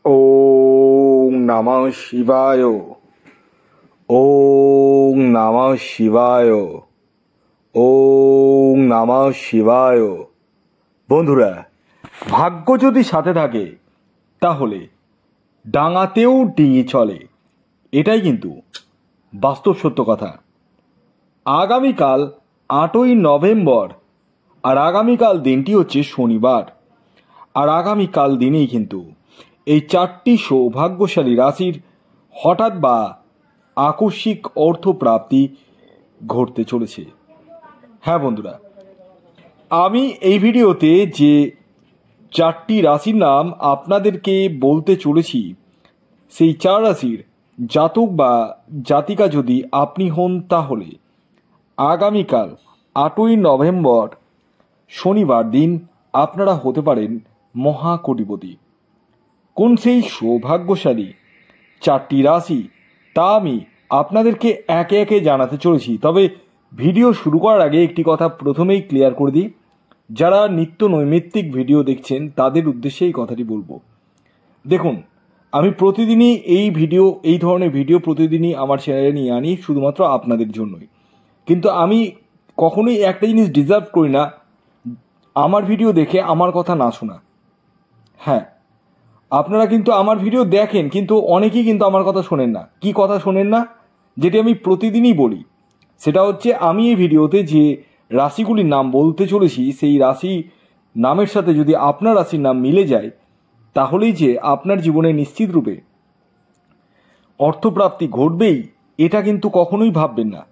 ওং নমঃ শিবায়। ওং নমঃ শিবায়। ওং নমঃ শিবায়। বন্ধুরা, ভাগ্য যদি সাথে থাকে তাহলে ডাঙাতেও ডিঙি চলে, এটাই কিন্তু বাস্তব সত্য কথা। আগামীকাল 8ই নভেম্বর, আর আগামীকাল দিনটি হচ্ছে শনিবার। আর আগামীকাল দিনেই কিন্তু এই 4টি সৌভাগ্যশালী রাশির হঠাৎ বা আকস্মিক অর্থপ্রাপ্তি ঘটতে চলেছে। হ্যাঁ বন্ধুরা, আমি এই ভিডিওতে যে 4টি রাশির নাম আপনাদেরকে বলতে চলেছি, সেই 4 রাশির জাতক বা জাতিকা যদি আপনি হন, তাহলে আগামীকাল 8ই নভেম্বর শনিবার দিন আপনারা হতে পারেন মহাকোটিপতি। কোন সেই সৌভাগ্যশালী 4টি রাশি, তা আমি আপনাদেরকে একে একে জানাতে চলেছি। তবে ভিডিও শুরু করার আগে একটি কথা প্রথমেই ক্লিয়ার করে দিই, যারা নিত্য নৈমিত্তিক ভিডিও দেখছেন তাদের উদ্দেশ্যে এই কথাটি বলবো। দেখুন, আমি প্রতিদিনই এই ধরনের ভিডিও প্রতিদিনই আমার চ্যানেলে নিয়ে আনি শুধুমাত্র আপনাদের জন্যই। কিন্তু আমি কখনোই একটা জিনিস ডিজার্ভ করি না, আমার ভিডিও দেখে আমার কথা না শোনা। হ্যাঁ, আপনারা কিন্তু আমার ভিডিও দেখেন, কিন্তু অনেকেই কিন্তু আমার কথা শোনেন না। কি কথা শোনেন না? যেটি আমি প্রতিদিনই বলি, সেটা হচ্ছে আমি এই ভিডিওতে যে রাশিগুলির নাম বলতে চলেছি, সেই রাশি নামের সাথে যদি আপনার রাশির নাম মিলে যায়, তাহলেই যে আপনার জীবনে নিশ্চিত রূপে অর্থপ্রাপ্তি ঘটবেই, এটা কিন্তু কখনোই ভাববেন না।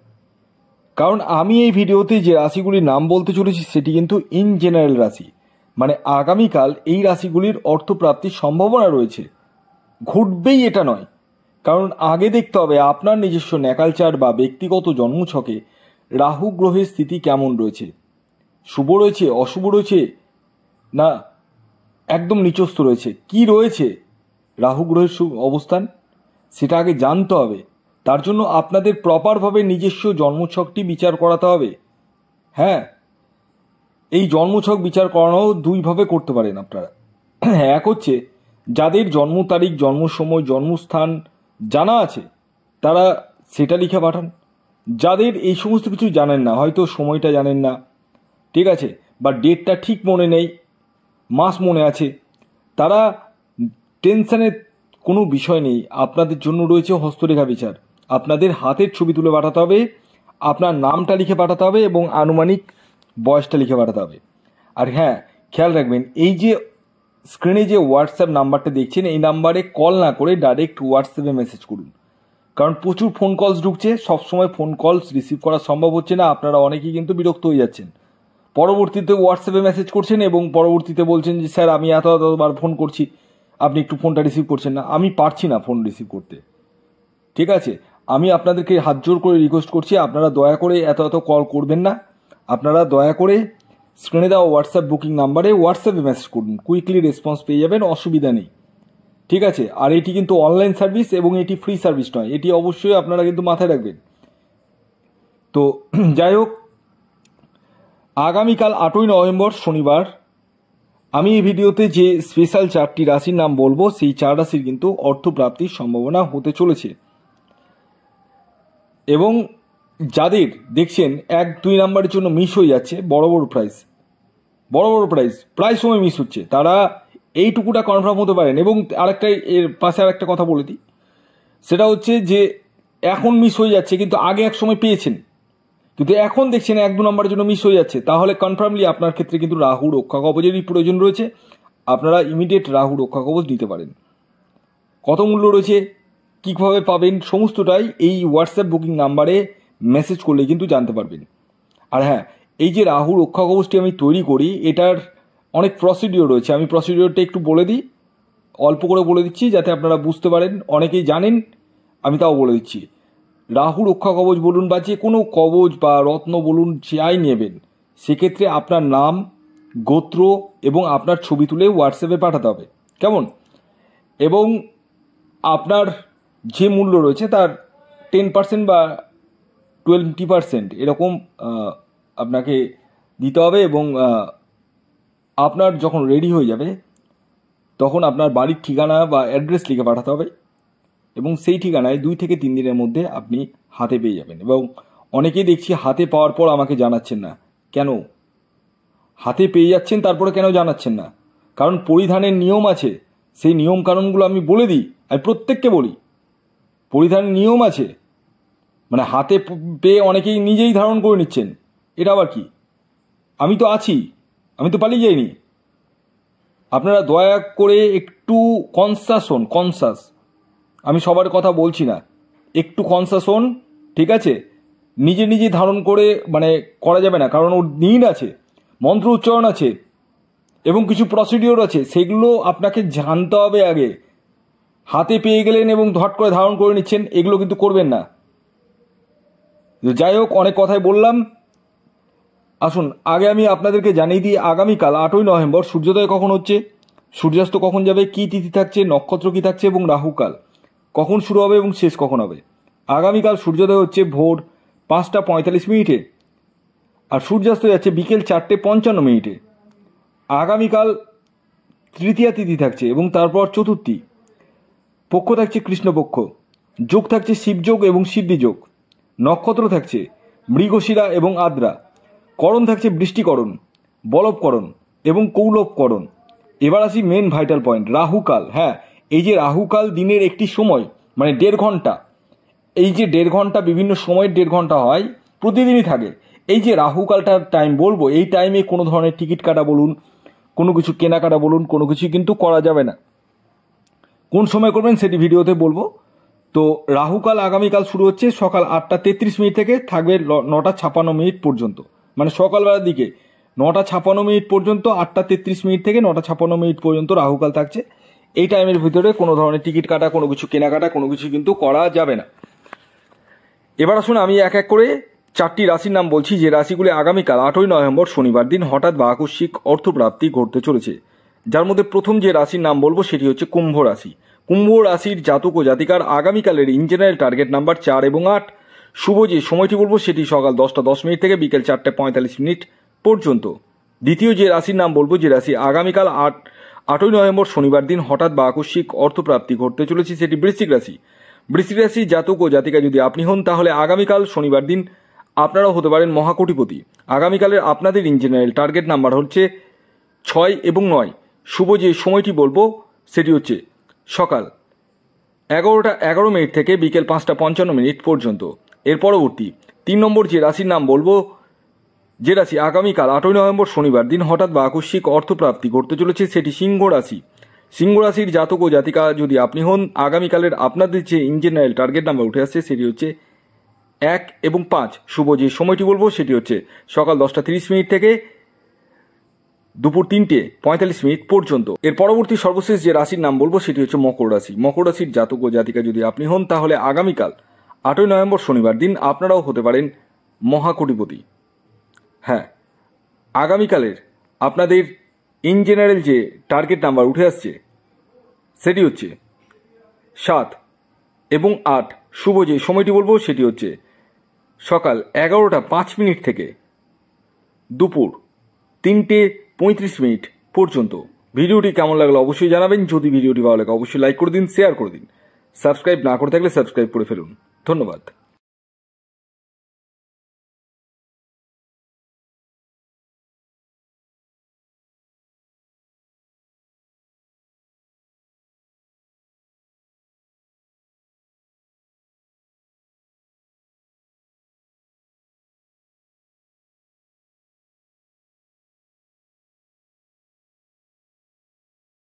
কারণ আমি এই ভিডিওতে যে রাশিগুলির নাম বলতে চলেছি সেটি কিন্তু ইন জেনারেল রাশি, মানে আগামীকাল এই রাশিগুলির অর্থপ্রাপ্তির সম্ভাবনা রয়েছে, ঘটবেই এটা নয়। কারণ আগে দেখতে হবে আপনার নিজস্ব ন্যাকালচার বা ব্যক্তিগত জন্মছকে রাহু গ্রহের স্থিতি কেমন রয়েছে, শুভ রয়েছে, অশুভ রয়েছে, না একদম নিচস্থ রয়েছে, কি রয়েছে রাহু গ্রহের অবস্থান, সেটা আগে জানতে হবে। তার জন্য আপনাদের প্রপারভাবে নিজস্ব জন্মছকটি বিচার করাতে হবে। হ্যাঁ, এই জন্মছক বিচার করানো দুইভাবে করতে পারেন আপনারা। এক হচ্ছে যাদের জন্ম তারিখ, জন্ম সময়, জন্মস্থান জানা আছে তারা সেটা লিখে পাঠান। যাদের এই সমস্ত কিছু জানেন না, হয়তো সময়টা জানেন না, ঠিক আছে, বা ডেটটা ঠিক মনে নেই, মাস মনে আছে, তারা টেনশনের কোনো বিষয় নেই। আপনাদের জন্য রয়েছে হস্তরেখা বিচার। আপনাদের হাতের ছবি তুলে পাঠাতে হবে, আপনার নামটা লিখে পাঠাতে হবে এবং আনুমানিক বয়সটা লিখে পাঠাতে হবে। আর হ্যাঁ, খেয়াল রাখবেন, এই যে স্ক্রিনে যে হোয়াটসঅ্যাপ নাম্বারটা দেখছেন, এই নাম্বারে কল না করে ডাইরেক্ট হোয়াটসঅ্যাপে মেসেজ করুন। কারণ প্রচুর ফোন কলস ঢুকছে, সবসময় ফোন কলস রিসিভ করা সম্ভব হচ্ছে না। আপনারা অনেকেই কিন্তু বিরক্ত হয়ে যাচ্ছেন, পরবর্তীতে হোয়াটসঅ্যাপে মেসেজ করছেন এবং পরবর্তীতে বলছেন যে স্যার আমি এতবার ফোন করছি, আপনি একটু ফোনটা রিসিভ করছেন না। আমি পারছি না ফোন রিসিভ করতে, ঠিক আছে। আমি আপনাদেরকে হাত জোর করে রিকোয়েস্ট করছি, আপনারা দয়া করে এত কল করবেন না। আপনারা দয়া করে স্ক্রিনে দেওয়া হোয়াটসঅ্যাপ বুকিং নাম্বারে হোয়াটসঅ্যাপে মেসেজ করুন, কুইকলি রেসপন্স পেয়ে যাবেন, অসুবিধা নেই, ঠিক আছে। আর এটি কিন্তু অনলাইন সার্ভিস এবং এটি ফ্রি সার্ভিস নয়, এটি অবশ্যই আপনারা কিন্তু মাথায় রাখবেন। তো যাই হোক, আগামীকাল 8ই নভেম্বর শনিবার আমি এই ভিডিওতে যে স্পেশাল 4টি রাশির নাম বলবো, সেই 4 রাশির কিন্তু অর্থপ্রাপ্তির সম্ভাবনা হতে চলেছে। এবং যাদের দেখছেন 1-2 নাম্বারের জন্য মিস হয়ে যাচ্ছে, বড় বড় প্রাইস প্রায় সময় মিস হচ্ছে, তারা এইটুকুটা কনফার্ম হতে পারেন। এবং আরেকটা, এর পাশে আরেকটা কথা বলে দিই, সেটা হচ্ছে যে এখন মিস হয়ে যাচ্ছে কিন্তু আগে এক সময় পেয়েছেন, কিন্তু এখন দেখছেন 1-2 নম্বরের জন্য মিস হয়ে যাচ্ছে, তাহলে কনফার্মলি আপনার ক্ষেত্রে কিন্তু রাহু রক্ষা কবচেরই প্রয়োজন রয়েছে। আপনারা ইমিডিয়েট রাহু রক্ষা কবচ নিতে পারেন। কত মূল্য রয়েছে, কীভাবে পাবেন, সমস্তটাই এই হোয়াটসঅ্যাপ বুকিং নাম্বারে মেসেজ করলে কিন্তু জানতে পারবেন। আর হ্যাঁ, এই যে রাহু রক্ষা কবচটি আমি তৈরি করি, এটার অনেক প্রসিডিওর রয়েছে। আমি প্রসিডিওরটা একটু বলে দিই, অল্প করে বলে দিচ্ছি যাতে আপনারা বুঝতে পারেন। অনেকেই জানেন, আমি তাও বলে দিচ্ছি। রাহু রক্ষা কবচ বলুন বা যে কোনো কবচ বা রত্ন বলুন, যাই নেবেন, সেক্ষেত্রে আপনার নাম, গোত্র এবং আপনার ছবি তুলে হোয়াটসঅ্যাপে পাঠাতে হবে, কেমন। এবং আপনার যে মূল্য রয়েছে তার 10% বা 20% এরকম আপনাকে দিতে হবে। এবং আপনার যখন রেডি হয়ে যাবে তখন আপনার বাড়ির ঠিকানা বা অ্যাড্রেস লিখে পাঠাতে হবে এবং সেই ঠিকানায় 2 থেকে 3 দিনের মধ্যে আপনি হাতে পেয়ে যাবেন। এবং অনেকেই দেখছি হাতে পাওয়ার পর আমাকে জানাচ্ছেন না। কেন? হাতে পেয়ে যাচ্ছেন তারপরে কেন জানাচ্ছেন না? কারণ পরিধানের নিয়ম আছে, সেই নিয়ম কানুনগুলো আমি বলে দিই, আমি প্রত্যেককে বলি। পরিধানের নিয়ম আছে, মানে হাতে পেয়ে অনেকেই নিজেই ধারণ করে নিচ্ছেন, এটা আবার কি? আমি তো আছি, আমি তো পালিয়ে যাইনি। আপনারা দয়া করে একটু কনসাস, আমি সবার কথা বলছি না, একটু কনসাস হন, ঠিক আছে? নিজে নিজে ধারণ করে মানে করা যাবে না, কারণ ওর দিন আছে, মন্ত্র উচ্চারণ আছে এবং কিছু প্রসিডিওর আছে, সেগুলো আপনাকে জানতে হবে আগে। হাতে পেয়ে গেলেন এবং ধট করে ধারণ করে নিচ্ছেন, এগুলো কিন্তু করবেন না। যাই হোক, অনেক কথাই বললাম। আসুন আগে আমি আপনাদেরকে জানিয়ে দিই, আগামীকাল 8ই নভেম্বর সূর্যোদয় কখন হচ্ছে, সূর্যাস্ত কখন যাবে, কী তিথি থাকছে, নক্ষত্র কী থাকছে এবং রাহুকাল কখন শুরু হবে এবং শেষ কখন হবে। আগামীকাল সূর্যোদয় হচ্ছে ভোর 5টা 45 আর সূর্যাস্ত যাচ্ছে বিকেল 4টে 55। আগামীকাল তৃতীয়া তিথি থাকছে এবং তারপর চতুর্থী, পক্ষ থাকছে কৃষ্ণপক্ষ, যোগ থাকছে শিবযোগ এবং সিদ্ধিযোগ, নক্ষত্র থাকছে মৃগশিরা এবং আদ্রা, করণ থাকছে বৃষ্টিকরণ, বলবকরণ এবং কৌলবকরণ। এবার আসি মেন ভাইটাল পয়েন্ট, রাহুকাল। হ্যাঁ, এই যে রাহুকাল দিনের একটি সময়, মানে 1.5 ঘন্টা, এই যে 1.5 ঘন্টা বিভিন্ন সময়ের 1.5 ঘন্টা হয়, প্রতিদিনই থাকে। এই যে রাহুকালটার টাইম বলবো, এই টাইমে কোনো ধরনের টিকিট কাটা বলুন, কোনো কিছু কেনাকাটা বলুন, কোনো কিছু কিন্তু করা যাবে না। কোন সময় করবেন সেটি ভিডিওতে বলবো। তো রাহুকাল আগামীকাল শুরু হচ্ছে সকাল 8টা 33 থেকে, থাকবে 9টা 56 পর্যন্ত, মানে সকালবেলার দিকে 9টা 56 পর্যন্ত, 8টা 33 থেকে 9টা 56 পর্যন্ত রাহুকাল থাকছে। এই টাইমের ভিতরে কোনো ধরনের টিকিট কাটা, কোনো কিছু কেনাকাটা, কোনো কিছু কিন্তু করা যাবে না। এবার আসুন আমি এক এক করে 4টি রাশির নাম বলছি, যে রাশিগুলি আগামীকাল 8ই নভেম্বর শনিবার দিন হঠাৎ বা আকস্মিক অর্থপ্রাপ্তি ঘটতে চলেছে। যার মধ্যে প্রথম যে রাশির নাম বলবো সেটি হচ্ছে কুম্ভ রাশি। কুম্ভ রাশির জাতক ও জাতিকার আগামীকালের ইন জেনারেল টার্গেট নাম্বার 4 এবং 8। শুভ যে সময়টি বলবো সেটি সকাল 10টা 10 থেকে বিকেল 4টে 45 পর্যন্ত। দ্বিতীয় যে রাশির নাম বলবো, যে রাশি আগামীকাল 8ই নভেম্বর শনিবার দিন হঠাৎ বা আকস্মিক অর্থপ্রাপ্তি ঘটতে চলেছে, সেটি বৃশ্চিক রাশি। বৃশ্চিক রাশি জাতক ও জাতিকা যদি আপনি হন, তাহলে আগামীকাল শনিবার দিন আপনারাও হতে পারেন মহাকোটিপতি। আগামীকালের আপনাদের ইন জেনারেল টার্গেট নাম্বার হচ্ছে 6 এবং 9। শুভ যে সময়টি বলবো সেটি হচ্ছে সকাল 11টা 11 থেকে বিকেল 5টা 55 পর্যন্ত। এর পরবর্তী 3 নম্বর যে রাশির নাম বলবো, যে রাশি আগামীকাল 8ই নভেম্বর শনিবার দিন হঠাৎ বা আকস্মিক অর্থপ্রাপ্তি ঘটতে চলেছে, সেটি সিংহ রাশি। সিংহ রাশির জাতক ও জাতিকা যদি আপনি হন, আগামীকালের আপনাদের যে ইন জেনারেল টার্গেট নাম্বার উঠে আসছে সেটি হচ্ছে 1 এবং 5। শুভ যে সময়টি বলবো সেটি হচ্ছে সকাল 10টা 30 থেকে দুপুর 3টে 45 পর্যন্ত। এর পরবর্তী সর্বশেষ যে রাশির নাম বলবো সেটি হচ্ছে মকর রাশি। মকর রাশির জাতক ও জাতিকা যদি আপনি হন, তাহলে আগামীকাল 8ই নভেম্বর শনিবার দিন আপনারাও হতে পারেন মহাকোটিপতি। হ্যাঁ, আগামীকালের আপনাদের ইন জেনারেল যে টার্গেট নাম্বার উঠে আসছে সেটি হচ্ছে 7 এবং 8। শুভ যে সময়টি বলবো সেটি হচ্ছে সকাল 11টা 5 থেকে দুপুর 3টে 35 পর্যন্ত। ভিডিওটি কেমন লাগলো অবশ্যই জানাবেন। যদি ভিডিওটি ভালো লাগে অবশ্যই লাইক করে দিন, শেয়ার করে দিন। সাবস্ক্রাইব না করে থাকলে সাবস্ক্রাইব করে ফেলুন। ধন্যবাদ।